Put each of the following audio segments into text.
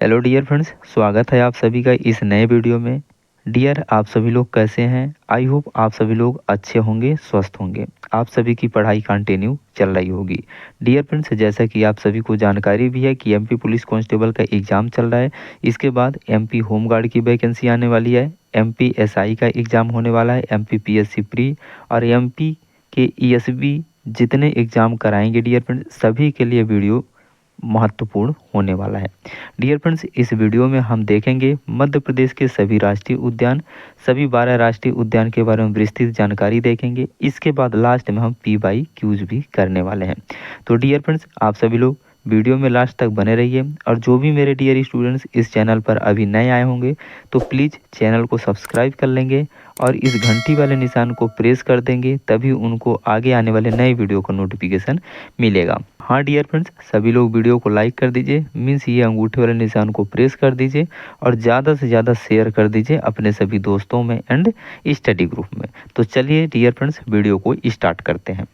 Hello dear friends, स्वागत है आप सभी का इस नए वीडियो में। डियर, आप सभी लोग कैसे हैं? आई होप आप सभी लोग अच्छे होंगे, स्वस्थ होंगे। आप सभी की पढ़ाई कंटिन्यू चल रही होगी। डियर फ्रेंड्स, जैसा कि आप सभी को जानकारी भी है कि एमपी पुलिस कांस्टेबल का एग्ज़ाम चल रहा है। इसके बाद एमपी होमगार्ड की वैकेंसी आने वाली है, एमपी एसआई का एग्ज़ाम होने वाला है, एमपी पीएससी प्री और एमपी के ईएसबी जितने एग्ज़ाम कराएंगे डियर फ्रेंड्स, सभी के लिए वीडियो महत्वपूर्ण होने वाला है। डियर फ्रेंड्स, इस वीडियो में हम देखेंगे मध्य प्रदेश के सभी राष्ट्रीय उद्यान, सभी 12 राष्ट्रीय उद्यान के बारे में विस्तृत जानकारी देखेंगे। इसके बाद लास्ट में हम पी बाई क्यूज भी करने वाले हैं। तो डियर फ्रेंड्स, आप सभी लोग वीडियो में लास्ट तक बने रहिए और जो भी मेरे डियर स्टूडेंट्स इस चैनल पर अभी नए आए होंगे तो प्लीज़ चैनल को सब्सक्राइब कर लेंगे और इस घंटी वाले निशान को प्रेस कर देंगे, तभी उनको आगे आने वाले नए वीडियो का नोटिफिकेशन मिलेगा। हाँ डियर फ्रेंड्स, सभी लोग वीडियो को लाइक कर दीजिए, मीन्स ये अंगूठे वाले निशान को प्रेस कर दीजिए और ज़्यादा से ज़्यादा शेयर कर दीजिए अपने सभी दोस्तों में एंड स्टडी ग्रुप में। तो चलिए डियर फ्रेंड्स, वीडियो को स्टार्ट करते हैं।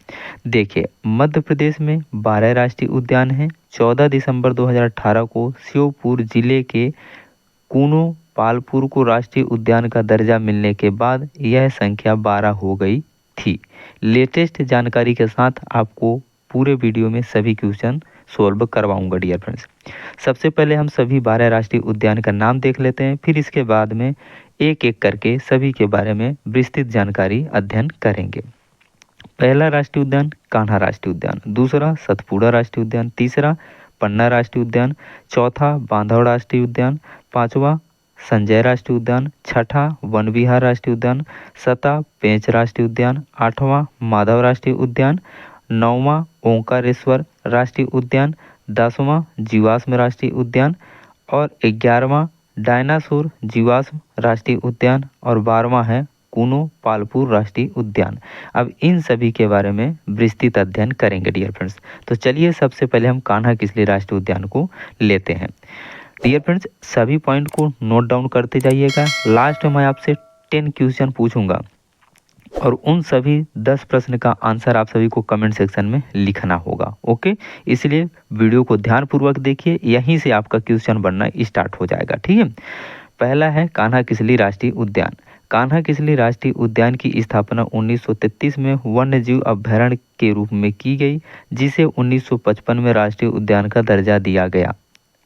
देखिए, मध्य प्रदेश में 12 राष्ट्रीय उद्यान हैं। 14 दिसंबर 2018 को श्योपुर जिले के कूनो पालपुर को राष्ट्रीय उद्यान का दर्जा मिलने के बाद यह संख्या 12 हो गई थी। लेटेस्ट जानकारी के साथ आपको पूरे वीडियो में सभी क्वेश्चन सॉल्व करवाऊंगा डियर फ्रेंड्स। सबसे पहले हम सभी 12 राष्ट्रीय उद्यान का नाम देख लेते हैं, फिर इसके बाद में एक एक करके सभी के बारे में विस्तृत जानकारी अध्ययन करेंगे। पहला राष्ट्रीय उद्यान कान्हा राष्ट्रीय उद्यान, दूसरा सतपुड़ा राष्ट्रीय उद्यान, तीसरा पन्ना राष्ट्रीय उद्यान, चौथा बांधव राष्ट्रीय उद्यान, पांचवा संजय राष्ट्रीय उद्यान, छठा वन विहार राष्ट्रीय उद्यान, सातवां पेंच राष्ट्रीय उद्यान, आठवां माधव राष्ट्रीय उद्यान, नौवां ओंकारेश्वर राष्ट्रीय उद्यान, 10वां जीवाश्म राष्ट्रीय उद्यान और 11वां डायनासोर जीवाश्म राष्ट्रीय उद्यान और 12वां है कूनो पालपुर राष्ट्रीय उद्यान। अब इन सभी के बारे में विस्तृत अध्ययन करेंगे डियर फ्रेंड्स। तो चलिए सबसे पहले हम कान्हा किसली राष्ट्रीय उद्यान को लेते हैं। डियर फ्रेंड्स, सभी पॉइंट को नोट डाउन करते जाइएगा। लास्ट में मैं आपसे 10 क्वेश्चन पूछूंगा और उन सभी 10 प्रश्न का आंसर आप सभी को कमेंट सेक्शन में लिखना होगा। ओके, इसलिए वीडियो को ध्यानपूर्वक देखिए, यहीं से आपका क्वेश्चन बनना स्टार्ट हो जाएगा। ठीक है, पहला है कान्हा किसली राष्ट्रीय उद्यान। कान्हा किसली राष्ट्रीय उद्यान की स्थापना 1933 में वन्य जीव अभयारण्य के रूप में की गई, जिसे 1955 में राष्ट्रीय उद्यान का दर्जा दिया गया।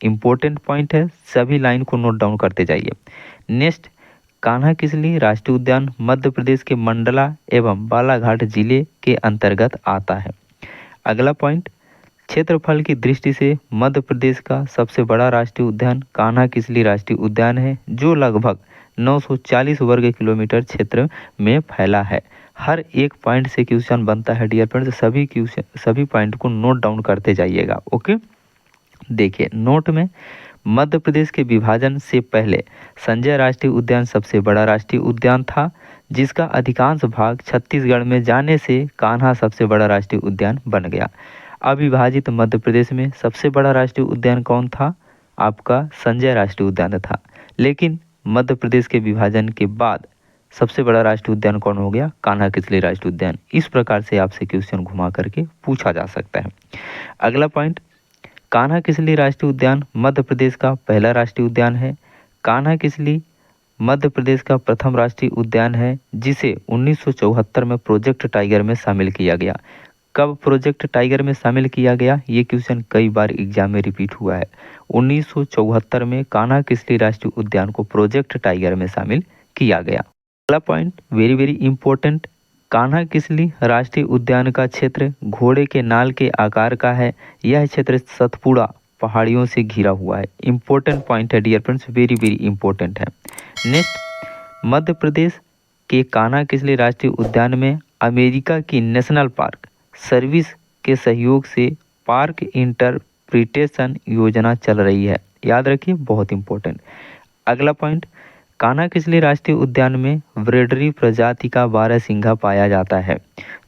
इंपॉर्टेंट पॉइंट है, सभी लाइन को नोट डाउन करते जाइए। नेक्स्ट, कान्हा किसली राष्ट्रीय उद्यान मध्य प्रदेश के मंडला एवं बालाघाट जिले के अंतर्गत आता है। अगला पॉइंट, क्षेत्रफल की दृष्टि से मध्य प्रदेश का सबसे बड़ा राष्ट्रीय उद्यान कान्हा किसली राष्ट्रीय उद्यान है, जो लगभग 940 वर्ग किलोमीटर क्षेत्र में फैला है। हर एक पॉइंट से क्वेश्चन बनता है डियर फ्रेंड्स, सभी पॉइंट को नोट डाउन करते जाइएगा। ओके, देखिए नोट में, मध्य प्रदेश के विभाजन से पहले संजय राष्ट्रीय उद्यान सबसे बड़ा राष्ट्रीय उद्यान था, जिसका अधिकांश भाग छत्तीसगढ़ में जाने से कान्हा सबसे बड़ा राष्ट्रीय उद्यान बन गया। अविभाजित मध्य प्रदेश में सबसे बड़ा राष्ट्रीय उद्यान कौन था? आपका संजय राष्ट्रीय उद्यान था। लेकिन मध्य प्रदेश के विभाजन के बाद सबसे बड़ा राष्ट्रीय उद्यान कौन हो गया? कान्हा किसली राष्ट्रीय उद्यान। इस प्रकार से आपसे क्वेश्चन घुमा करके पूछा जा सकता है। अगला पॉइंट, कान्हा किसली राष्ट्रीय उद्यान मध्य प्रदेश का पहला राष्ट्रीय उद्यान है। कान्हा किसली मध्य प्रदेश का प्रथम राष्ट्रीय उद्यान है, जिसे 1974 में प्रोजेक्ट टाइगर में शामिल किया गया। कब प्रोजेक्ट टाइगर में शामिल किया गया? ये क्वेश्चन कई बार एग्जाम में रिपीट हुआ है। 1974 में कान्हा किसली राष्ट्रीय उद्यान को प्रोजेक्ट टाइगर में शामिल किया गया। अगला point very very important, Kanha Kisli राष्ट्रीय उद्यान का क्षेत्र घोड़े के नाल के आकार का है। यह क्षेत्र सतपुड़ा पहाड़ियों से घिरा हुआ है। इंपॉर्टेंट पॉइंट है dear friends, very very important है। नेक्स्ट, मध्य प्रदेश के कान्हा किसली राष्ट्रीय उद्यान में अमेरिका की नेशनल पार्क सर्विस के सहयोग से पार्क इंटरप्रिटेशन योजना चल रही है। याद रखिए, बहुत इंपॉर्टेंट। अगला पॉइंट, कान्हा किसली राष्ट्रीय उद्यान में ब्रेडरी प्रजाति का बारहसिंघा पाया जाता है,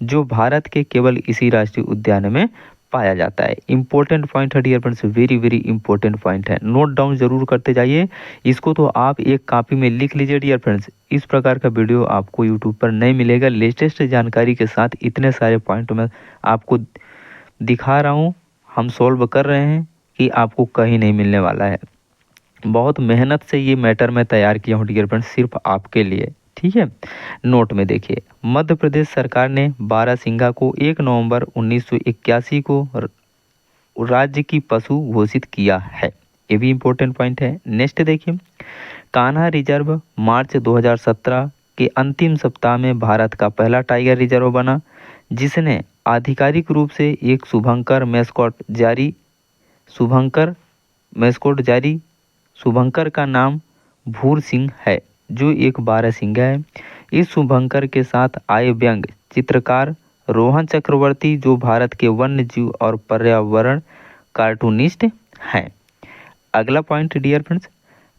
जो भारत के केवल इसी राष्ट्रीय उद्यान में पाया जाता है। इंपॉर्टेंट पॉइंट है dear friends, very very important point है, नोट डाउन जरूर करते जाइए। इसको तो आप एक कॉपी में लिख लीजिए डियर फ्रेंड्स। इस प्रकार का वीडियो आपको यूट्यूब पर नहीं मिलेगा। लेटेस्ट जानकारी के साथ इतने सारे पॉइंट मैं आपको दिखा रहा हूँ, हम सॉल्व कर रहे हैं कि आपको कहीं नहीं मिलने वाला है। बहुत मेहनत से ये मैटर मैं तैयार किया हूँ डियर फ्रेंड्स, सिर्फ आपके लिए। ठीक है, नोट में देखिए, मध्य प्रदेश सरकार ने बारहसिंघा को 1 नवंबर 1981 को राज्य की पशु घोषित किया है। ये भी इम्पोर्टेंट पॉइंट है। नेक्स्ट देखिए, कान्हा रिजर्व मार्च 2017 के अंतिम सप्ताह में भारत का पहला टाइगर रिजर्व बना, जिसने आधिकारिक रूप से एक शुभंकर जारी। शुभंकर का नाम भूर सिंह है, जो एक बारहसिंघा है। इस शुभंकर के साथ आए व्यंग चित्रकार रोहन चक्रवर्ती, जो भारत के वन्य जीव और पर्यावरण कार्टूनिस्ट हैं। अगला पॉइंट डियर फ्रेंड्स,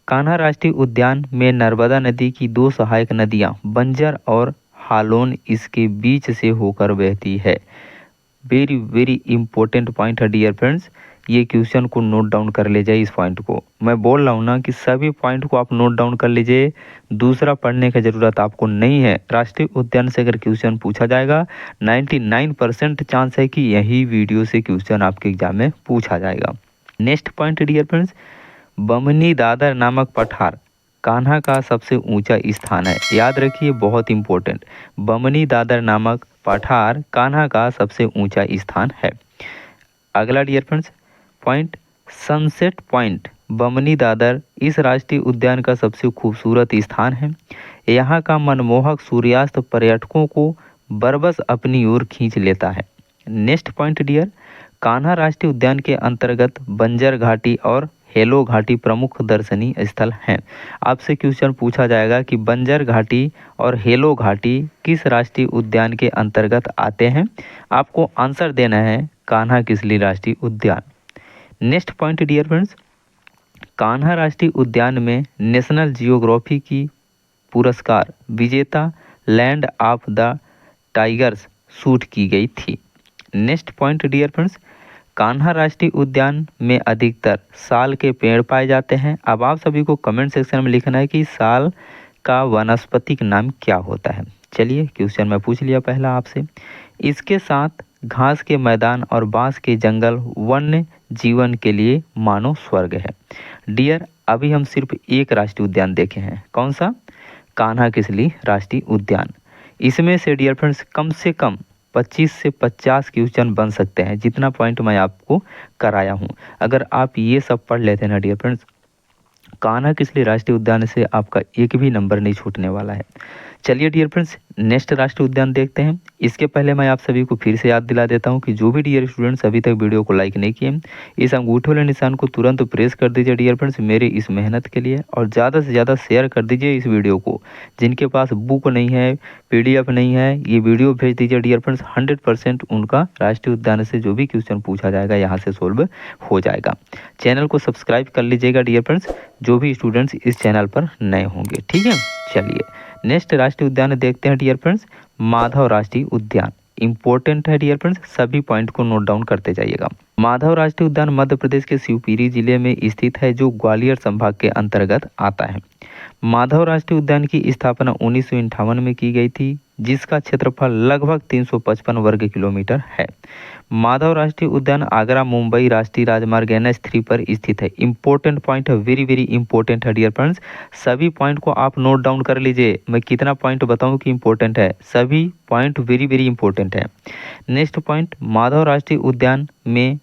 कान्हा राष्ट्रीय उद्यान में नर्मदा नदी की 2 सहायक नदियां बंजर और हालोन इसके बीच से होकर बहती है। वेरी वेरी इंपॉर्टेंट पॉइंट है डियर फ्रेंड्स, ये क्वेश्चन को नोट डाउन कर लीजिए। इस पॉइंट को मैं बोल रहा हूँ ना कि सभी पॉइंट को आप नोट डाउन कर लीजिए, दूसरा पढ़ने की ज़रूरत आपको नहीं है। राष्ट्रीय उद्यान से अगर क्वेश्चन पूछा जाएगा 99% चांस है कि यही वीडियो से क्वेश्चन आपके एग्जाम में पूछा जाएगा। Next point dear friends, Bamni Dadar नामक पठार कान्हा का सबसे ऊंचा स्थान है। याद रखिए, बहुत इंपॉर्टेंट, बमनी दादर नामक पठार कान्हा का सबसे ऊंचा स्थान है। अगला dear friends point, sunset point Bamni Dadar इस राष्ट्रीय उद्यान का सबसे खूबसूरत स्थान है। यहाँ का मनमोहक सूर्यास्त पर्यटकों को बरबस अपनी ओर खींच लेता है। नेक्स्ट पॉइंट डियर, कान्हा राष्ट्रीय उद्यान के अंतर्गत बंजर घाटी और हेलो घाटी प्रमुख दर्शनीय स्थल हैं। आपसे क्वेश्चन पूछा जाएगा कि बंजर घाटी और हेलो घाटी किस राष्ट्रीय उद्यान के अंतर्गत आते हैं। आपको आंसर देना है कान्हा किसली राष्ट्रीय उद्यान। Next point dear friends, Kanha राष्ट्रीय उद्यान में नेशनल जियोग्राफी की पुरस्कार विजेता land of the tigers shoot की गई थी। Next point dear friends, Kanha राष्ट्रीय उद्यान में अधिकतर साल के पेड़ पाए जाते हैं। अब आप सभी को कमेंट सेक्शन में लिखना है कि साल का वानस्पतिक नाम क्या होता है। चलिए क्वेश्चन मैं पूछ लिया पहला आपसे। इसके साथ घास के मैदान और बांस के जंगल वन्य जीवन के लिए मानो स्वर्ग है। डियर, अभी हम सिर्फ एक राष्ट्रीय उद्यान देखे हैं, कौन सा? कान्हा किसली राष्ट्रीय उद्यान। इसमें से डियर फ्रेंड्स कम से कम 25 से 50 क्वेश्चन बन सकते हैं, जितना पॉइंट मैं आपको कराया हूँ। अगर आप ये सब पढ़ लेते हैं ना डियर फ्रेंड्स, कान्हा किसली राष्ट्रीय उद्यान से आपका एक भी नंबर नहीं छूटने वाला है। चलिए डियर फ्रेंड्स, नेक्स्ट राष्ट्रीय उद्यान देखते हैं। इसके पहले मैं आप सभी को फिर से याद दिला देता हूं कि जो भी डियर स्टूडेंट्स अभी तक वीडियो को लाइक नहीं किए, इस अंगूठे वाले निशान को तुरंत प्रेस कर दीजिए डियर फ्रेंड्स मेरे इस मेहनत के लिए, और ज़्यादा से ज़्यादा शेयर कर दीजिए इस वीडियो को। जिनके पास बुक नहीं है, PDF नहीं है, ये वीडियो भेज दीजिए डियर फ्रेंड्स। 100% उनका राष्ट्रीय उद्यान से जो भी क्वेश्चन पूछा जाएगा यहाँ से सोल्व हो जाएगा। चैनल को सब्सक्राइब कर लीजिएगा डियर फ्रेंड्स, जो भी स्टूडेंट्स इस चैनल पर नए होंगे। ठीक है, चलिए नेक्स्ट राष्ट्रीय उद्यान देखते हैं डियर फ्रेंड्स, माधव राष्ट्रीय उद्यान। इंपॉर्टेंट है डियर फ्रेंड्स, सभी पॉइंट को नोट डाउन करते जाइएगा। माधव राष्ट्रीय उद्यान मध्य प्रदेश के शिवपुरी जिले में स्थित है, जो ग्वालियर संभाग के अंतर्गत आता है। माधव राष्ट्रीय उद्यान की स्थापना 1958 में की गई थी, जिसका क्षेत्रफल लगभग 355 वर्ग किलोमीटर है। माधव राष्ट्रीय उद्यान आगरा मुंबई राष्ट्रीय राजमार्ग NH3 पर स्थित है। इंपॉर्टेंट पॉइंट है, वेरी वेरी इंपॉर्टेंट है डियर फ्रेंड्स, सभी पॉइंट को आप नोट डाउन कर लीजिए। मैं कितना पॉइंट बताऊं कि इंपॉर्टेंट है, सभी पॉइंट वेरी वेरी इंपॉर्टेंट है। नेक्स्ट पॉइंट, माधव राष्ट्रीय उद्यान में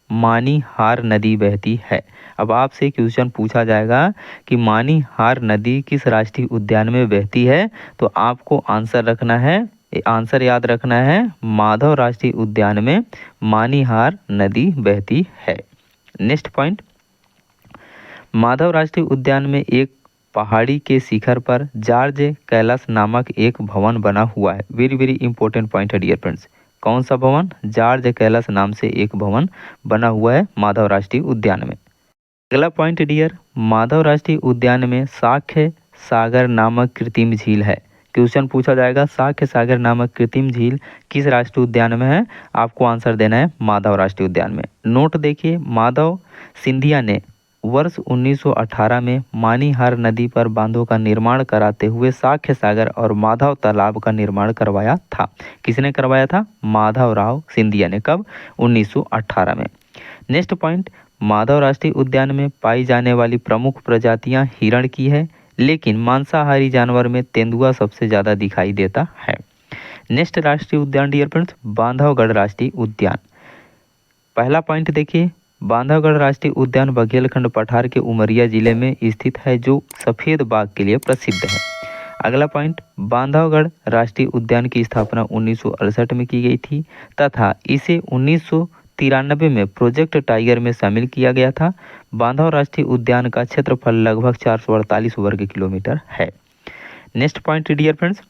मानीहार नदी बहती है। अब आपसे क्वेश्चन पूछा जाएगा कि मानीहार नदी किस राष्ट्रीय उद्यान में बहती है, तो आपको आंसर रखना है, आंसर याद रखना है, माधव राष्ट्रीय उद्यान में मानीहार नदी बहती है। नेक्स्ट पॉइंट, माधव राष्ट्रीय उद्यान में एक पहाड़ी के शिखर पर जॉर्ज कैलाश नामक एक भवन बना हुआ है। वेरी वेरी इंपॉर्टेंट पॉइंट है डियर फ्रेंड्स, कौन सा भवन? जॉर्ज कैलाश नाम से एक भवन बना हुआ है माधव राष्ट्रीय उद्यान में। अगला पॉइंट डियर, माधव राष्ट्रीय उद्यान में साक्ष्य सागर नामक कृत्रिम झील है। क्वेश्चन पूछा जाएगा साक्ष्य सागर नामक कृत्रिम झील किस राष्ट्रीय उद्यान में है, आपको आंसर देना है माधव राष्ट्रीय उद्यान में। नोट देखिए, माधव सिंधिया ने वर्ष 1918 में मानीहार नदी पर बांधों का निर्माण कराते हुए साक्ष्य सागर और माधव तालाब का निर्माण करवाया था। किसने करवाया था? माधव राव सिंधिया ने। कब? 1918 में। नेक्स्ट पॉइंट, माधव राष्ट्रीय उद्यान में पाई जाने वाली प्रमुख प्रजातियां हिरण की है, लेकिन मांसाहारी जानवर में तेंदुआ सबसे ज़्यादा दिखाई देता है। नेक्स्ट राष्ट्रीय उद्यान डियर फ्रेंड्स, बांधवगढ़ राष्ट्रीय उद्यान। पहला पॉइंट देखिए, बांधवगढ़ राष्ट्रीय उद्यान बघेलखंड पठार के उमरिया जिले में स्थित है, जो सफ़ेद बाघ के लिए प्रसिद्ध है। अगला पॉइंट, बांधवगढ़ राष्ट्रीय उद्यान की स्थापना 1968 में की गई थी तथा इसे 1993 में प्रोजेक्ट टाइगर में शामिल किया गया था। बांधव राष्ट्रीय उद्यान का क्षेत्रफल लगभग 448 वर्ग किलोमीटर है। नेक्स्ट पॉइंट डियर फ्रेंड्स,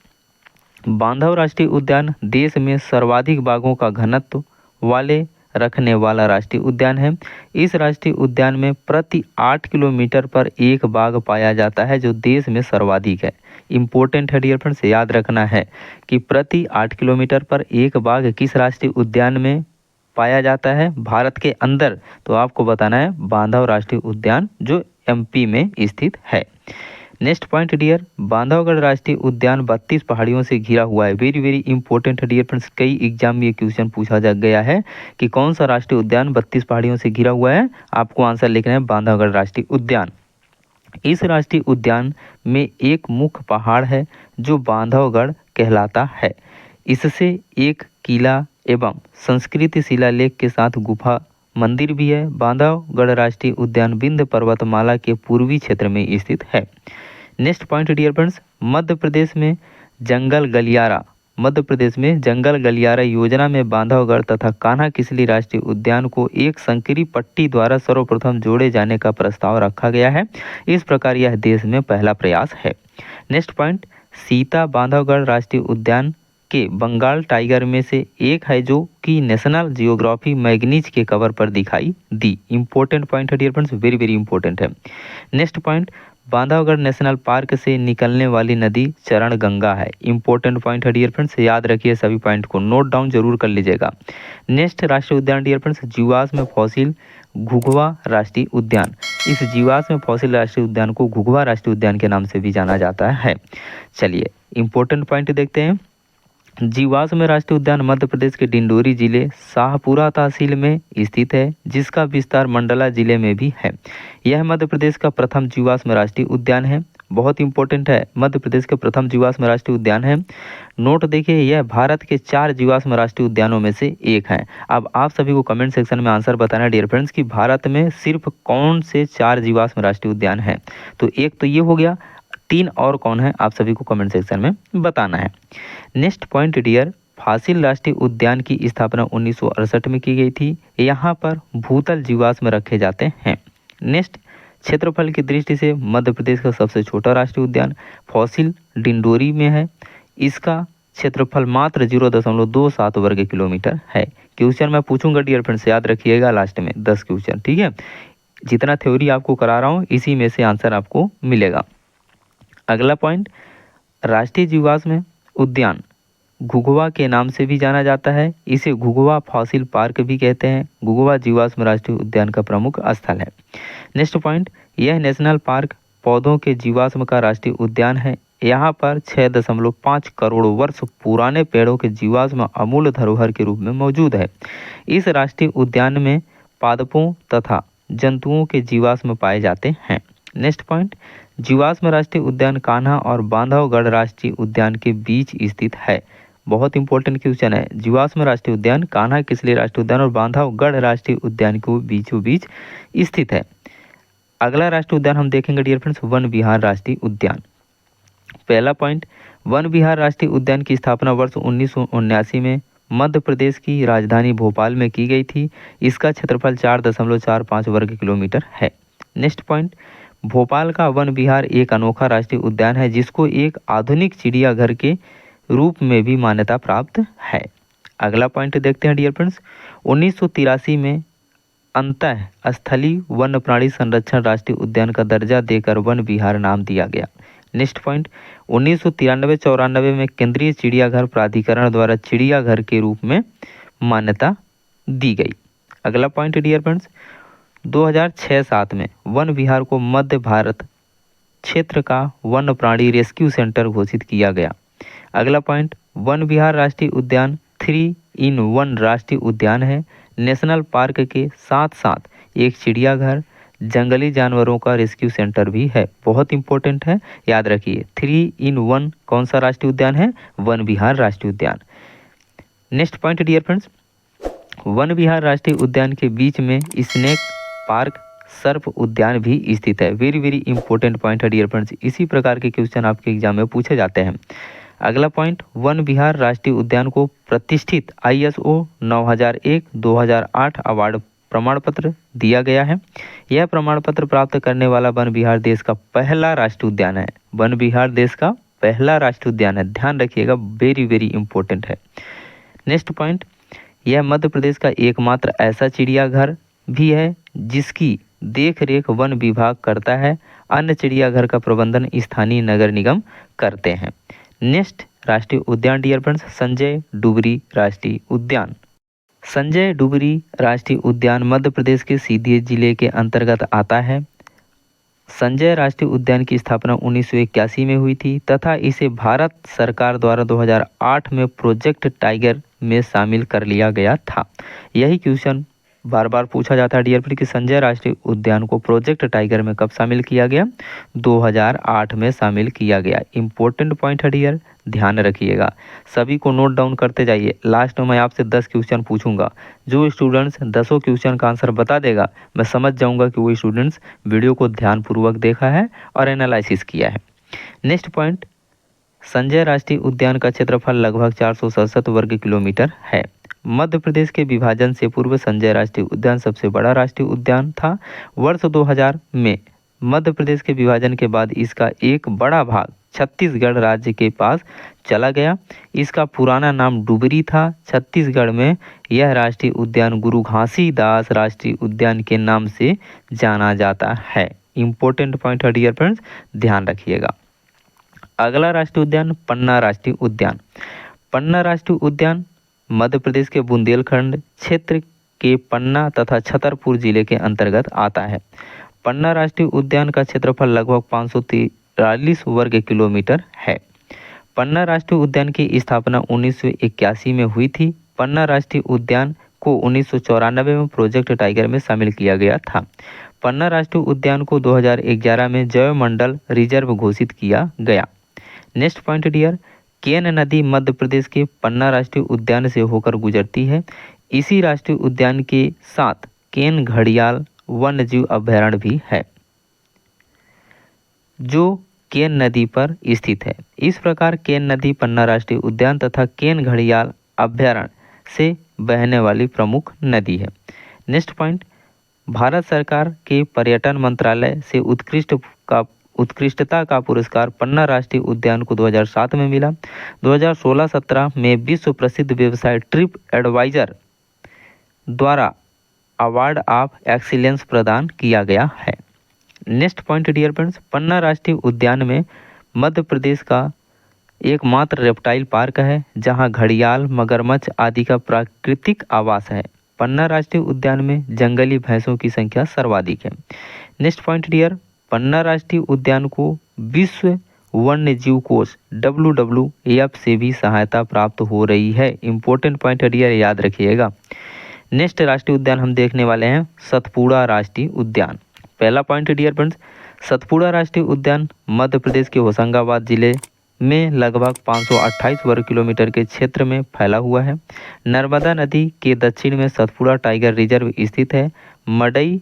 बांधव राष्ट्रीय उद्यान देश में सर्वाधिक बाघों का घनत्व वाले रखने वाला राष्ट्रीय उद्यान है। इस राष्ट्रीय उद्यान में प्रति 8 किलोमीटर पर एक बाघ पाया जाता है, जो देश में सर्वाधिक है। इम्पोर्टेंट है डियर फ्रेंड्स, याद रखना है कि प्रति 8 किलोमीटर पर एक बाघ किस राष्ट्रीय उद्यान में पाया जाता है भारत के अंदर, तो आपको बताना है बांधव राष्ट्रीय उद्यान जो एमपी में स्थित है। नेक्स्ट पॉइंट डियर, बांधवगढ़ राष्ट्रीय उद्यान 32 पहाड़ियों से घिरा हुआ है। वेरी वेरी इंपॉर्टेंट है डियर फ्रेंड्स, कई एग्जाम में ये क्वेश्चन पूछा जा गया है कि कौन सा राष्ट्रीय उद्यान 32 पहाड़ियों से घिरा हुआ है। आपको आंसर लिखना है बांधवगढ़ राष्ट्रीय उद्यान। इस राष्ट्रीय उद्यान में एक मुख्य पहाड़ है जो बांधवगढ़ कहलाता है। इससे एक किला एवं संस्कृत शिलालेख के साथ गुफा मंदिर भी है। बांधवगढ़ राष्ट्रीय उद्यान विंध्य पर्वतमाला के पूर्वी क्षेत्र में स्थित है। Next point dear friends, Madhya Pradesh में जंगल गलियारा योजना में बांधवगढ़ तथा कान्हा किसली राष्ट्रीय उद्यान को एक संकरी पट्टी द्वारा सर्वप्रथम जोड़े जाने का प्रस्ताव रखा गया है। इस प्रकार यह देश में पहला प्रयास है। नेक्स्ट पॉइंट, सीता बांधवगढ़ राष्ट्रीय उद्यान के बंगाल टाइगर में से एक है, जो कि नेशनल जियोग्राफी मैगजीन के कवर पर दिखाई दी। इंपॉर्टेंट पॉइंट है dear friends, very very important है। Next point, Bandhavgarh national park से निकलने वाली नदी चरण गंगा है। इंपॉर्टेंट पॉइंट है डियर फ्रेंड्स, याद रखिए सभी पॉइंट को नोट डाउन जरूर कर लीजिएगा। नेक्स्ट राष्ट्रीय उद्यान डियर फ्रेंड्स, जीवाश्म फॉसिल घुघुआ राष्ट्रीय उद्यान। इस जीवाश्म फॉसिल राष्ट्रीय उद्यान को घुघुआ राष्ट्रीय उद्यान के नाम से भी जाना जाता है। चलिए इंपॉर्टेंट पॉइंट देखते हैं। जीवाश्म राष्ट्रीय उद्यान मध्य प्रदेश के डिंडोरी जिले शाहपुरा तहसील में स्थित है, जिसका विस्तार मंडला जिले में भी है। यह मध्य प्रदेश का प्रथम जीवाश्म राष्ट्रीय उद्यान है। बहुत इंपॉर्टेंट है, मध्य प्रदेश के प्रथम जीवाश्म राष्ट्रीय उद्यान है। नोट देखिए, यह भारत के 4 जीवाश्म राष्ट्रीय उद्यानों में से एक है। अब आप सभी को कमेंट सेक्शन में आंसर बताना डियर फ्रेंड्स कि भारत में सिर्फ कौन से 4 जीवाश्म राष्ट्रीय उद्यान हैं। तो एक तो ये हो गया, 3 और कौन है आप सभी को कमेंट सेक्शन में बताना है। नेक्स्ट पॉइंट डियर, फासिल राष्ट्रीय उद्यान की स्थापना 1968 में की गई थी। यहाँ पर भूतल जीवाश्म रखे जाते हैं। नेक्स्ट, क्षेत्रफल की दृष्टि से मध्य प्रदेश का सबसे छोटा राष्ट्रीय उद्यान फॉसिल डिंडोरी में है। इसका क्षेत्रफल मात्र 0.27 वर्ग किलोमीटर है। क्वेश्चन मैं पूछूंगा डियर फ्रेंड्स, याद रखिएगा लास्ट में 10 क्वेश्चन, ठीक है। जितना थ्योरी आपको करा रहा हूँ इसी में से आंसर आपको मिलेगा। अगला पॉइंट, राष्ट्रीय जीवाश्म उद्यान घुघुआ के नाम से भी जाना जाता है। इसे घुघुआ फॉसिल पार्क भी कहते हैं। घुघुआ जीवाश्म राष्ट्रीय उद्यान का प्रमुख स्थल है। नेक्स्ट पॉइंट, यह नेशनल पार्क पौधों के जीवाश्म का राष्ट्रीय उद्यान है। यहाँ पर 6.5 करोड़ वर्ष पुराने पेड़ों के जीवाश्म अमूल्य धरोहर के रूप में मौजूद है। इस राष्ट्रीय उद्यान में पादपों तथा जंतुओं के जीवाश्म पाए जाते हैं। नेक्स्ट पॉइंट, जीवाश्म राष्ट्रीय उद्यान कान्हा और बांधवगढ़ राष्ट्रीय उद्यान के बीच स्थित है। बहुत इंपॉर्टेंट क्वेश्चन है। जीवाश्म राष्ट्रीय उद्यान कान्हा किसली राष्ट्रीय उद्यान और बांधवगढ़ राष्ट्रीय उद्यान के बीचों बीच स्थित है। अगला राष्ट्रीय उद्यान हम देखेंगे डियर फ्रेंड्स, वन विहार राष्ट्रीय उद्यान। पहला पॉइंट, वन विहार राष्ट्रीय उद्यान की स्थापना वर्ष 1979 में मध्य प्रदेश की राजधानी भोपाल में की गई थी। इसका क्षेत्रफल 4.45 वर्ग किलोमीटर है। नेक्स्ट पॉइंट, भोपाल का वन विहार एक अनोखा राष्ट्रीय उद्यान है, जिसको एक आधुनिक चिड़ियाघर के रूप में भी मान्यता प्राप्त है। अगला पॉइंट देखते हैं डियर फ्रेंड्स, 1983 में अंतः स्थलीय वन्य प्राणी संरक्षण राष्ट्रीय उद्यान का दर्जा देकर वन विहार नाम दिया गया। नेक्स्ट पॉइंट, 1993-94 में केंद्रीय चिड़ियाघर प्राधिकरण द्वारा चिड़ियाघर के रूप में मान्यता दी गई। अगला पॉइंट डियर फ्रेंड्स, 2006-07 में वन विहार को मध्य भारत क्षेत्र का वन्य प्राणी रेस्क्यू सेंटर घोषित किया गया। अगला पॉइंट, वन विहार राष्ट्रीय उद्यान 3 in 1 राष्ट्रीय उद्यान है। नेशनल पार्क के साथ साथ एक चिड़ियाघर, जंगली जानवरों का रेस्क्यू सेंटर भी है। बहुत इंपॉर्टेंट है, याद रखिए। 3 in 1 कौन सा राष्ट्रीय उद्यान है? वन विहार राष्ट्रीय उद्यान। Next point dear friends, Van Vihar राष्ट्रीय उद्यान के बीच में स्नेक पार्क सर्प उद्यान भी स्थित है। वेरी वेरी इंपॉर्टेंट पॉइंट है डियर फ्रेंड्स। इसी प्रकार के क्वेश्चन आपके एग्जाम में पूछे जाते हैं। अगला पॉइंट, वन विहार राष्ट्रीय उद्यान को प्रतिष्ठित ISO 9001-2008 अवार्ड प्रमाण पत्र दिया गया है। यह प्रमाण पत्र प्राप्त करने वाला वन विहार देश का पहला राष्ट्रीय उद्यान है। वन विहार देश का पहला राष्ट्रीय उद्यान है, ध्यान रखिएगा, वेरी वेरी इंपॉर्टेंट है। नेक्स्ट पॉइंट, यह मध्य प्रदेश का एकमात्र ऐसा चिड़ियाघर भी है जिसकी देख रेख वन विभाग करता है। अन्य चिड़ियाघर का प्रबंधन स्थानीय नगर निगम करते हैं। नेक्स्ट राष्ट्रीय उद्यान डियर फ्रेंड्स, संजय डुबरी राष्ट्रीय उद्यान। संजय डुबरी राष्ट्रीय उद्यान मध्य प्रदेश के सीधी जिले के अंतर्गत आता है। संजय राष्ट्रीय उद्यान की स्थापना 1981 में हुई थी तथा इसे भारत सरकार द्वारा 2008 में प्रोजेक्ट टाइगर में शामिल कर लिया गया था। यही क्वेश्चन बार बार पूछा जाता है डियर फ्रेंड कि संजय राष्ट्रीय उद्यान को प्रोजेक्ट टाइगर में कब शामिल किया गया? 2008 में शामिल किया गया। इंपॉर्टेंट पॉइंट है डियर, ध्यान रखिएगा, सभी को नोट डाउन करते जाइए। लास्ट में मैं आपसे 10 क्वेश्चन पूछूंगा, जो स्टूडेंट्स 10 क्वेश्चन का आंसर बता देगा मैं समझ जाऊंगा कि वो स्टूडेंट्स वीडियो को ध्यानपूर्वक देखा है और एनालिसिस किया है। नेक्स्ट पॉइंट, संजय राष्ट्रीय उद्यान का क्षेत्रफल लगभग 467 वर्ग किलोमीटर है। मध्य प्रदेश के विभाजन से पूर्व संजय राष्ट्रीय उद्यान सबसे बड़ा राष्ट्रीय उद्यान था। वर्ष 2000 में मध्य प्रदेश के विभाजन के बाद इसका एक बड़ा भाग छत्तीसगढ़ राज्य के पास चला गया। इसका पुराना नाम डुबरी था। छत्तीसगढ़ में यह राष्ट्रीय उद्यान गुरु घासीदास राष्ट्रीय उद्यान के नाम से जाना जाता है। इंपॉर्टेंट पॉइंट है डियर फ्रेंड्स, ध्यान रखिएगा। अगला राष्ट्रीय उद्यान पन्ना राष्ट्रीय उद्यान। पन्ना राष्ट्रीय उद्यान मध्य प्रदेश के बुंदेलखंड क्षेत्र के पन्ना तथा छतरपुर जिले के अंतर्गत आता है। पन्ना राष्ट्रीय उद्यान का क्षेत्रफल लगभग 543 वर्ग किलोमीटर है। पन्ना राष्ट्रीय उद्यान की स्थापना 1981 में हुई थी। पन्ना राष्ट्रीय उद्यान को 1994 में प्रोजेक्ट टाइगर में शामिल किया गया था। पन्ना राष्ट्रीय उद्यान को 2011 में जैव मंडल रिजर्व घोषित किया गया। नेक्स्ट पॉइंट डियर, केन नदी मध्य प्रदेश के पन्ना राष्ट्रीय उद्यान से होकर गुजरती है। इसी राष्ट्रीय उद्यान के साथ केन घड़ियाल वन्य जीव अभयारण्य भी है, जो केन नदी पर स्थित है। इस प्रकार केन नदी पन्ना राष्ट्रीय उद्यान तथा केन घड़ियाल अभयारण्य से बहने वाली प्रमुख नदी है। नेक्स्ट पॉइंट, भारत सरकार के पर्यटन मंत्रालय से उत्कृष्टता का पुरस्कार पन्ना राष्ट्रीय उद्यान को 2007 में मिला। 2016-17 में विश्व प्रसिद्ध वेबसाइट ट्रिप एडवाइजर द्वारा अवार्ड ऑफ एक्सीलेंस प्रदान किया गया है। नेक्स्ट पॉइंट डियर फ्रेंड्स, पन्ना राष्ट्रीय उद्यान में मध्य प्रदेश का एकमात्र रेप्टाइल पार्क है, जहां घड़ियाल, मगरमच्छ आदि का प्राकृतिक आवास है। पन्ना राष्ट्रीय उद्यान में जंगली भैंसों की संख्या सर्वाधिक है। नेक्स्ट पॉइंट डियर, पन्ना राष्ट्रीय उद्यान को विश्व वन्य जीव कोष WWF से भी सहायता प्राप्त हो रही है। इंपॉर्टेंट पॉइंट है डियर, याद रखिएगा। नेक्स्ट राष्ट्रीय उद्यान हम देखने वाले हैं सतपुड़ा राष्ट्रीय उद्यान। पहला पॉइंट डियर फ्रेंड्स, सतपुड़ा राष्ट्रीय उद्यान मध्य प्रदेश के होशंगाबाद जिले में लगभग 528 वर्ग किलोमीटर के क्षेत्र में फैला हुआ है। नर्मदा नदी के दक्षिण में सतपुड़ा टाइगर रिजर्व स्थित है। मडई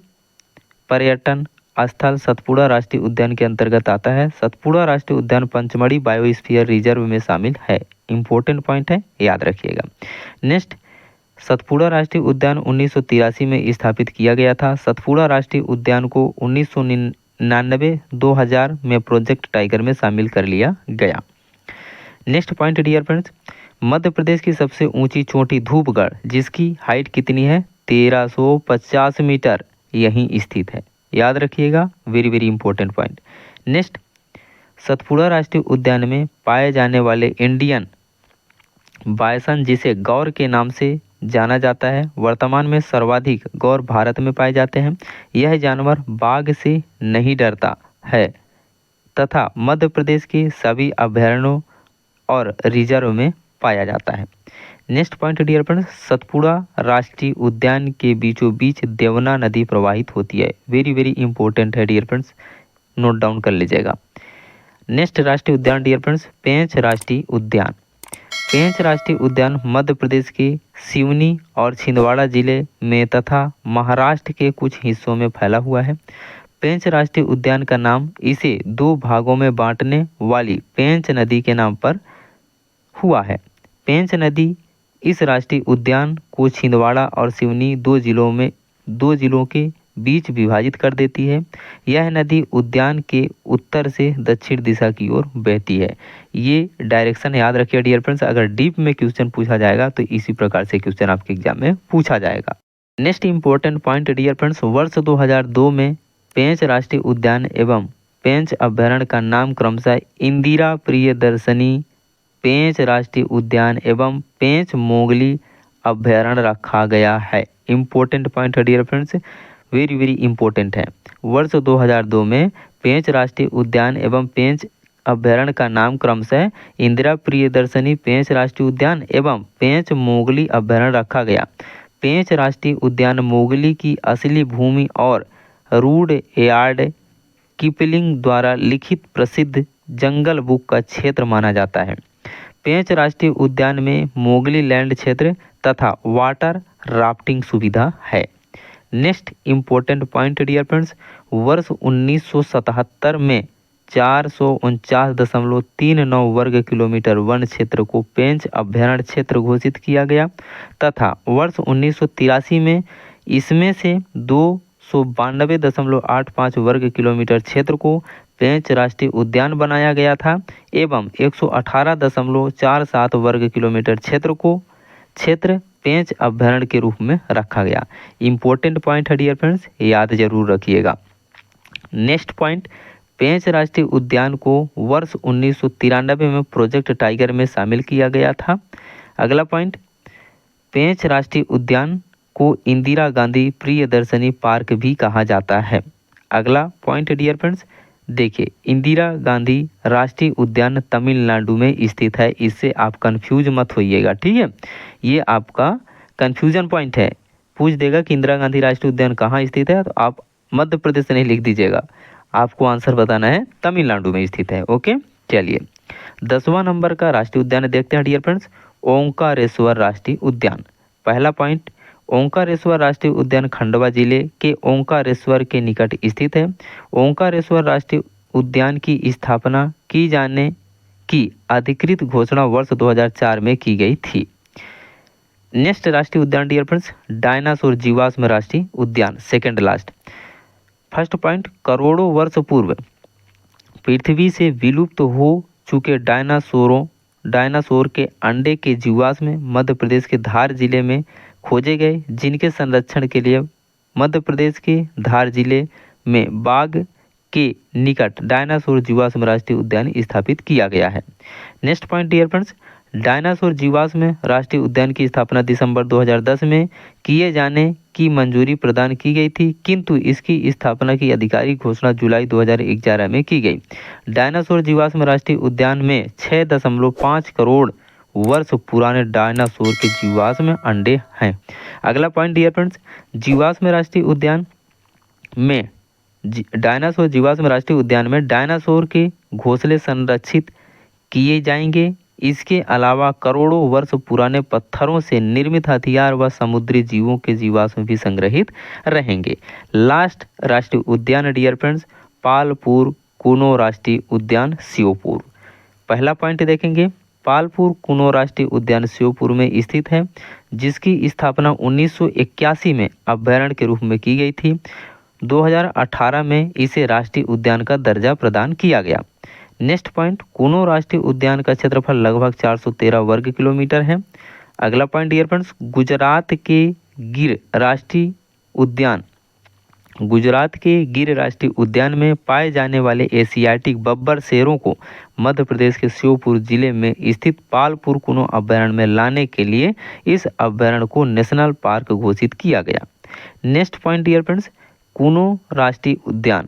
पर्यटन स्थल सतपुड़ा राष्ट्रीय उद्यान के अंतर्गत आता है। सतपुड़ा राष्ट्रीय उद्यान पंचमढ़ी बायोस्फीयर रिजर्व में शामिल है। इंपॉर्टेंट पॉइंट है, याद रखिएगा। नेक्स्ट, सतपुड़ा राष्ट्रीय उद्यान 1983 में स्थापित किया गया था। सतपुड़ा राष्ट्रीय उद्यान को 1999-2000 में प्रोजेक्ट टाइगर में शामिल कर लिया गया। Next point dear friends, Madhya Pradesh की सबसे ऊंची चोटी धूपगढ़, जिसकी हाइट कितनी है? 1350 मीटर, यहीं स्थित है, याद रखिएगा। Very very important point. Next, Satpura राष्ट्रीय उद्यान में पाए जाने वाले इंडियन बायसन, जिसे गौर के नाम से जाना जाता है, वर्तमान में सर्वाधिक गौर भारत में पाए जाते हैं। यह जानवर बाघ से नहीं डरता है तथा मध्य प्रदेश के सभी अभयारण्यों और रिजर्व में पाया जाता है। Next point dear friends, Satpura राष्ट्रीय उद्यान के बीचों बीच देवना नदी प्रवाहित होती है। वेरी वेरी इंपॉर्टेंट है डियर फ्रेंड्स, नोट डाउन कर लीजिएगा। नेक्स्ट राष्ट्रीय उद्यान डियर फ्रेंड्स, पेंच राष्ट्रीय उद्यान। पेंच राष्ट्रीय उद्यान मध्य प्रदेश के सिवनी और छिंदवाड़ा जिले में तथा महाराष्ट्र के कुछ हिस्सों में फैला हुआ है। पेंच राष्ट्रीय उद्यान का नाम इसे दो भागों में बांटने वाली पेंच नदी के नाम पर हुआ है। पेंच नदी इस राष्ट्रीय उद्यान को छिंदवाड़ा और सिवनी दो जिलों के बीच विभाजित कर देती है। यह नदी उद्यान के उत्तर से दक्षिण दिशा की ओर बहती है। ये डायरेक्शन याद रखिए डियर फ्रेंड्स, अगर डीप में क्वेश्चन पूछा जाएगा तो इसी प्रकार से क्वेश्चन आपके एग्जाम में पूछा जाएगा। Next important point dear friends, वर्ष 2002 में पेंच राष्ट्रीय उद्यान एवं पेंच अभयारण्य का नाम क्रमशः इंदिरा प्रियदर्शनी पेंच राष्ट्रीय उद्यान एवं पेंच मोगली अभयारण्य रखा गया है। इंपॉर्टेंट पॉइंट है dear friends, very very important है। वर्ष 2002 में पेंच राष्ट्रीय उद्यान एवं पेंच अभयारण्य का नाम क्रमशः इंदिरा प्रियदर्शनी पेंच राष्ट्रीय उद्यान एवं पेंच मोगली अभयारण्य रखा गया। पेंच राष्ट्रीय उद्यान मोगली की असली भूमि और रूड यार्ड किपलिंग द्वारा लिखित प्रसिद्ध जंगल बुक का क्षेत्र माना जाता है। पेंच राष्ट्रीय उद्यान में मोगली लैंड क्षेत्र तथा वाटर राफ्टिंग सुविधा है। Next important point dear friends, वर्ष 1977 में 449.39 वर्ग किलोमीटर वन क्षेत्र को पेंच अभयारण्य क्षेत्र घोषित किया गया तथा वर्ष 1983 में इसमें से 292.85 वर्ग किलोमीटर क्षेत्र को पेंच राष्ट्रीय उद्यान बनाया गया था एवं 118.47 वर्ग किलोमीटर क्षेत्र पेंच अभयारण्य के रूप में रखा गया। इंपॉर्टेंट पॉइंट है डियर फ्रेंड्स, याद जरूर रखिएगा। नेक्स्ट पॉइंट, पेंच राष्ट्रीय उद्यान को वर्ष 1993 में प्रोजेक्ट टाइगर में शामिल किया गया था। अगला पॉइंट, पेंच राष्ट्रीय उद्यान को इंदिरा गांधी प्रियदर्शनी पार्क भी कहा जाता है। अगला पॉइंट डियर फ्रेंड्स, देखिए इंदिरा गांधी राष्ट्रीय उद्यान तमिलनाडु में स्थित है, इससे आप कंफ्यूज मत होइएगा, ठीक है। ये आपका कंफ्यूजन पॉइंट है, पूछ देगा कि इंदिरा गांधी राष्ट्रीय उद्यान कहाँ स्थित है, तो आप मध्य प्रदेश से नहीं लिख दीजिएगा, आपको आंसर बताना है तमिलनाडु में स्थित है। ओके, चलिए 10वां नंबर का राष्ट्रीय उद्यान देखते हैं डियर फ्रेंड्स, ओंकारेश्वर राष्ट्रीय उद्यान। पहला पॉइंट, ओंकारेश्वर राष्ट्रीय उद्यान खंडवा जिले के ओंकारेश्वर के निकट स्थित है। ओंकारेश्वर राष्ट्रीय उद्यान की स्थापना की जाने की अधिकृत घोषणा वर्ष 2004 में की गई थी। नेक्स्ट राष्ट्रीय उद्यान डियर फ्रेंड्स, डायनासोर जीवाश्म राष्ट्रीय उद्यान, सेकंड लास्ट। फर्स्ट पॉइंट, करोड़ों वर्ष पूर्व पृथ्वी से विलुप्त हो चुके डायनासोर के अंडे के जीवाश्म मध्य प्रदेश के धार जिले में खोजे गए, जिनके संरक्षण के लिए मध्य प्रदेश के धार जिले में बाग के निकट डायनासोर जीवाश्म राष्ट्रीय उद्यान स्थापित किया गया है। Next point dear friends, dinosaur जीवाश्म राष्ट्रीय उद्यान की स्थापना दिसंबर 2010 में किए जाने की मंजूरी प्रदान की गई थी, किंतु इसकी स्थापना की आधिकारिक घोषणा जुलाई 2011 में की गई। डायनासोर जीवाश्म राष्ट्रीय उद्यान में 6.5 करोड़ वर्ष पुराने डायनासोर के जीवाश्म अंडे हैं। अगला पॉइंट डियर फ्रेंड्स, जीवाश्म राष्ट्रीय उद्यान में डायनासोर के घोंसले संरक्षित किए जाएंगे। इसके अलावा करोड़ों वर्ष पुराने पत्थरों से निर्मित हथियार व समुद्री जीवों के जीवाश्म भी संग्रहित रहेंगे। लास्ट राष्ट्रीय उद्यान डियर फ्रेंड्स, पालपुर कुनो राष्ट्रीय उद्यान श्योपुर। पहला पॉइंट देखेंगे, पालपुर कुनो राष्ट्रीय उद्यान श्योपुर में स्थित है, जिसकी स्थापना 1981 में अभयारण्य के रूप में की गई थी। 2018 में इसे राष्ट्रीय उद्यान का दर्जा प्रदान किया गया। नेक्स्ट पॉइंट, कुनो राष्ट्रीय उद्यान का क्षेत्रफल लगभग 413 वर्ग किलोमीटर है। अगला पॉइंट डियर फ्रेंड्स, गुजरात के गिर राष्ट्रीय उद्यान में पाए जाने वाले एशियाटिक बब्बर शेरों को मध्य प्रदेश के श्योपुर जिले में स्थित पालपुर कुनो अभयारण्य में लाने के लिए इस अभयारण्य को नेशनल पार्क घोषित किया गया। नेक्स्ट पॉइंट डियर फ्रेंड्स, कुनो राष्ट्रीय उद्यान,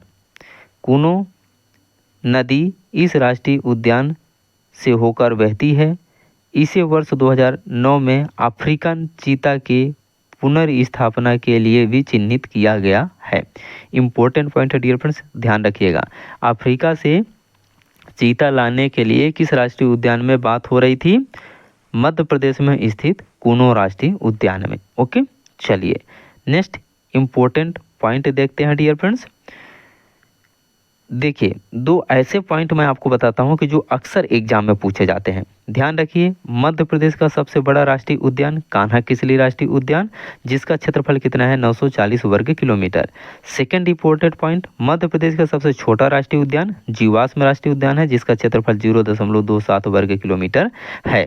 कुनो नदी इस राष्ट्रीय उद्यान से होकर बहती है। इसे वर्ष 2009 में अफ्रीकन चीता के पुनर्स्थापना के लिए भी चिन्हित किया गया है। इम्पोर्टेंट पॉइंट है डियर फ्रेंड्स, ध्यान रखिएगा। अफ्रीका से चीता लाने के लिए किस राष्ट्रीय उद्यान में बात हो रही थी? मध्य प्रदेश में स्थित कुनो राष्ट्रीय उद्यान में। ओके, चलिए नेक्स्ट इम्पोर्टेंट पॉइंट देखते हैं डियर फ्रेंड्स। देखिए, दो ऐसे पॉइंट मैं आपको बताता हूं कि जो अक्सर एग्जाम में पूछे जाते हैं। ध्यान रखिए, मध्य प्रदेश का सबसे बड़ा राष्ट्रीय उद्यान कान्हा किसली राष्ट्रीय उद्यान, जिसका क्षेत्रफल कितना है? 940 वर्ग kilometre. Second important point, Madhya Pradesh का सबसे छोटा राष्ट्रीय उद्यान जीवाश्म राष्ट्रीय उद्यान है, जिसका क्षेत्रफल 0.27 वर्ग किलोमीटर है।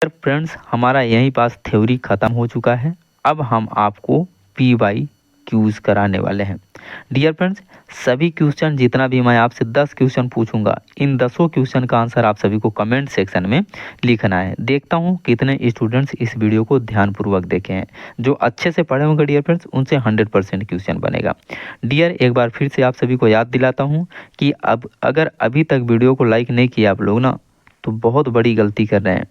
फ्रेंड्स, हमारा यहीं पास थ्योरी खत्म हो चुका है। अब हम आपको PY क्यूज कराने वाले हैं। डियर फ्रेंड्स, सभी क्वेश्चन जितना भी मैं आपसे 10 क्वेश्चन पूछूंगा, इन 10 क्वेश्चन का आंसर आप सभी को कमेंट सेक्शन में लिखना है। देखता हूं कितने स्टूडेंट्स इस वीडियो को ध्यानपूर्वक देखे हैं। जो अच्छे से पढ़े होंगे डियर फ्रेंड्स, उनसे 100% क्वेश्चन बनेगा। डियर, एक बार फिर से आप सभी को याद दिलाता हूं कि अब अगर अभी तक वीडियो को लाइक नहीं किया आप लोग ना, तो बहुत बड़ी गलती कर रहे हैं।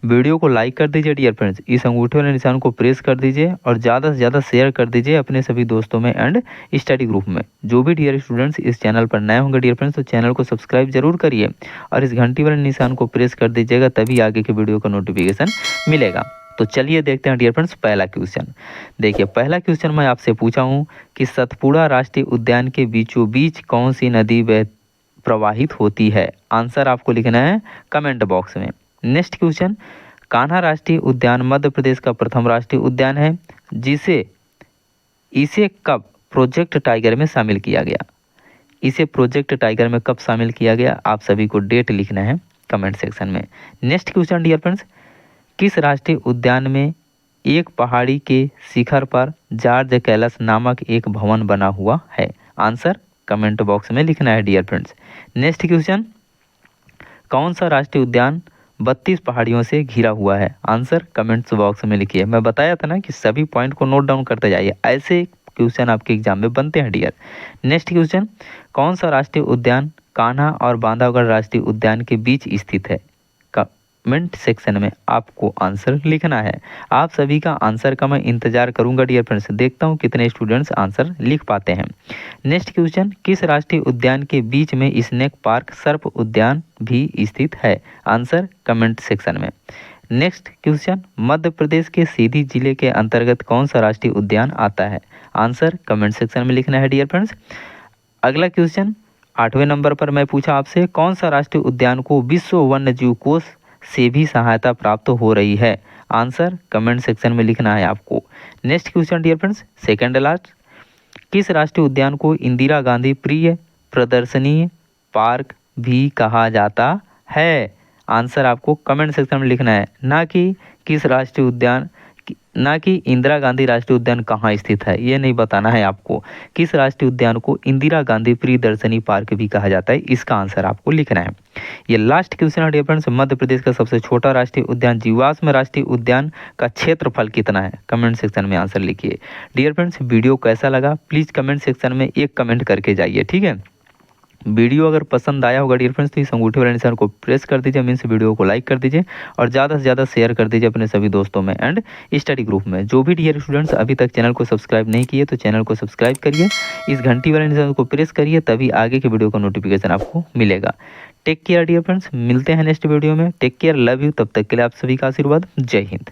वीडियो को लाइक कर दीजिए डियर फ्रेंड्स, इस अंगूठे वाले निशान को प्रेस कर दीजिए और ज़्यादा से ज़्यादा शेयर कर दीजिए अपने सभी दोस्तों में एंड स्टडी ग्रुप में। जो भी डियर स्टूडेंट्स इस चैनल पर नए होंगे डियर फ्रेंड्स, तो चैनल को सब्सक्राइब जरूर करिए और इस घंटी वाले निशान को प्रेस कर दीजिएगा, तभी आगे के वीडियो का नोटिफिकेशन मिलेगा। तो चलिए देखते हैं डियर फ्रेंड्स पहला क्वेश्चन। देखिए, पहला क्वेश्चन मैं आपसे पूछा हूँ कि सतपुड़ा राष्ट्रीय उद्यान के बीचों बीच कौन सी नदी प्रवाहित होती है? आंसर आपको लिखना है कमेंट बॉक्स में। नेक्स्ट क्वेश्चन, कान्हा राष्ट्रीय उद्यान मध्य प्रदेश का प्रथम राष्ट्रीय उद्यान है, इसे कब प्रोजेक्ट टाइगर में शामिल किया गया? इसे प्रोजेक्ट टाइगर में कब शामिल किया गया? आप सभी को डेट लिखना है कमेंट सेक्शन में। नेक्स्ट क्वेश्चन डियर फ्रेंड्स, किस राष्ट्रीय उद्यान में एक पहाड़ी के शिखर पर जॉर्ज कैलस नामक एक भवन बना हुआ है? आंसर कमेंट बॉक्स में लिखना है डियर फ्रेंड्स। नेक्स्ट क्वेश्चन, कौन सा राष्ट्रीय उद्यान 32 पहाड़ियों से घिरा हुआ है? आंसर कमेंट्स बॉक्स में लिखिए। मैं बताया था ना कि सभी पॉइंट को नोट डाउन करते जाइए, ऐसे क्वेश्चन आपके एग्जाम में बनते हैं डियर। नेक्स्ट क्वेश्चन, कौन सा राष्ट्रीय उद्यान कान्हा और बांधवगढ़ राष्ट्रीय उद्यान के बीच स्थित है? कमेंट सेक्शन में आपको आंसर लिखना है। आप सभी का आंसर का मैं इंतजार करूंगा डियर फ्रेंड्स, देखता हूं कितने स्टूडेंट्स आंसर लिख पाते हैं। नेक्स्ट क्वेश्चन, किस राष्ट्रीय उद्यान के बीच में स्नेक पार्क सर्प उद्यान भी स्थित है? आंसर कमेंट सेक्शन में। नेक्स्ट क्वेश्चन, मध्य प्रदेश के सीधी जिले के अंतर्गत कौन सा राष्ट्रीय उद्यान आता है? आंसर कमेंट सेक्शन में लिखना है डियर फ्रेंड्स। अगला क्वेश्चन 8वें नंबर पर मैं पूछा आपसे, कौन सा राष्ट्रीय उद्यान को विश्व वन्य जीव कोष से भी सहायता प्राप्त हो रही है? आंसर कमेंट सेक्शन में लिखना है आपको। Next question dear friends, second last, किस राष्ट्रीय उद्यान को इंदिरा गांधी प्रिय प्रदर्शनी पार्क भी कहा जाता है? आंसर आपको कमेंट सेक्शन में लिखना है, ना कि किस राष्ट्रीय उद्यान, ना कि इंदिरा गांधी राष्ट्रीय उद्यान कहाँ स्थित है, ये नहीं बताना है आपको। किस राष्ट्रीय उद्यान को इंदिरा गांधी प्रियदर्शनी पार्क भी कहा जाता है, इसका आंसर आपको लिखना है। ये लास्ट क्वेश्चन है डियर फ्रेंड्स, मध्य प्रदेश का सबसे छोटा राष्ट्रीय उद्यान जीवाश्म राष्ट्रीय उद्यान का क्षेत्रफल कितना है? कमेंट सेक्शन में आंसर लिखिए। डियर फ्रेंड्स, वीडियो कैसा लगा प्लीज़ कमेंट सेक्शन में एक कमेंट करके जाइए, ठीक है। वीडियो अगर पसंद आया होगा डियर फ्रेंड्स, तो इस अंगूठे वाले निशान को प्रेस कर दीजिए, मीन्स वीडियो को लाइक कर दीजिए और ज़्यादा से ज़्यादा शेयर कर दीजिए अपने सभी दोस्तों में एंड स्टडी ग्रुप में। जो भी डियर स्टूडेंट्स अभी तक चैनल को सब्सक्राइब नहीं किए तो चैनल को सब्सक्राइब करिए, इस घंटी वाले निशान को प्रेस करिए, तभी आगे के वीडियो का नोटिफिकेशन आपको मिलेगा। टेक केयर डियर फ्रेंड्स, मिलते हैं नेक्स्ट वीडियो में। टेक केयर, लव यू, तब तक के लिए आप सभी का आशीर्वाद। जय हिंद।